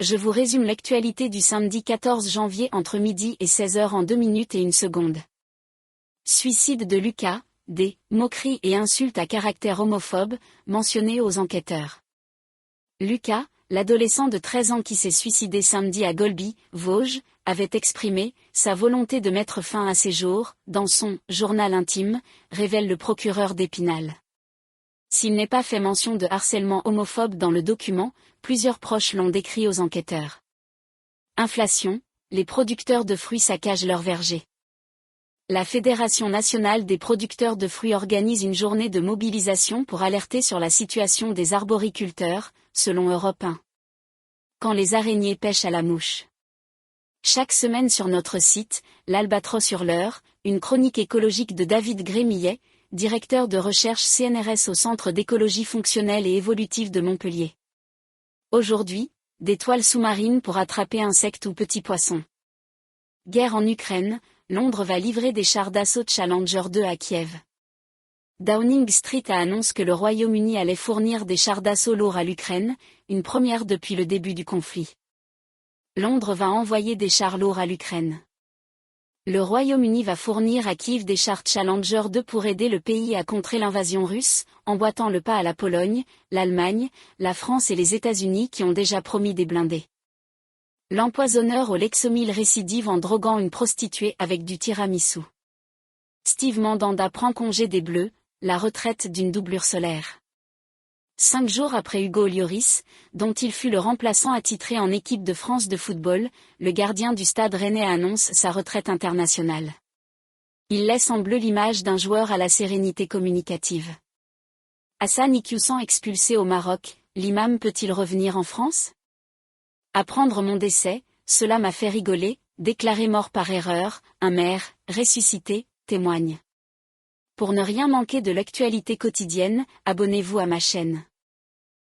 Je vous résume l'actualité du samedi 14 janvier entre midi et 16h en 2 minutes et 1 seconde. Suicide de Lucas, des moqueries et insultes à caractère homophobe, mentionnées aux enquêteurs. Lucas, l'adolescent de 13 ans qui s'est suicidé samedi à Golby, Vosges, avait exprimé sa volonté de mettre fin à ses jours, dans son journal intime, révèle le procureur d'Épinal. S'il n'est pas fait mention de harcèlement homophobe dans le document, plusieurs proches l'ont décrit aux enquêteurs. Inflation, les producteurs de fruits saccagent leurs vergers. La Fédération nationale des producteurs de fruits organise une journée de mobilisation pour alerter sur la situation des arboriculteurs, selon Europe 1. Quand les araignées pêchent à la mouche. Chaque semaine sur notre site, l'Albatros hurleur, une chronique écologique de David Grémillet, directeur de recherche CNRS au Centre d'écologie fonctionnelle et évolutive de Montpellier. Aujourd'hui, des toiles sous-marines pour attraper insectes ou petits poissons. Guerre en Ukraine, Londres va livrer des chars d'assaut Challenger 2 à Kiev. Downing Street a annoncé que le Royaume-Uni allait fournir des chars d'assaut lourds à l'Ukraine, une première depuis le début du conflit. Londres va envoyer des chars lourds à l'Ukraine. Le Royaume-Uni va fournir à Kiev des chars Challenger 2 pour aider le pays à contrer l'invasion russe, emboîtant le pas à la Pologne, l'Allemagne, la France et les États-Unis qui ont déjà promis des blindés. L'empoisonneur au Lexomil récidive en droguant une prostituée avec du tiramisu. Steve Mandanda prend congé des Bleus, la retraite d'une doublure solaire. 5 jours après Hugo Lloris, dont il fut le remplaçant attitré en équipe de France de football, le gardien du Stade Rennais annonce sa retraite internationale. Il laisse en bleu l'image d'un joueur à la sérénité communicative. Hassan Iqiyoussen expulsé au Maroc, l'imam peut-il revenir en France ? Apprendre mon décès, cela m'a fait rigoler, déclaré mort par erreur, un maire, ressuscité, témoigne. Pour ne rien manquer de l'actualité quotidienne, abonnez-vous à ma chaîne.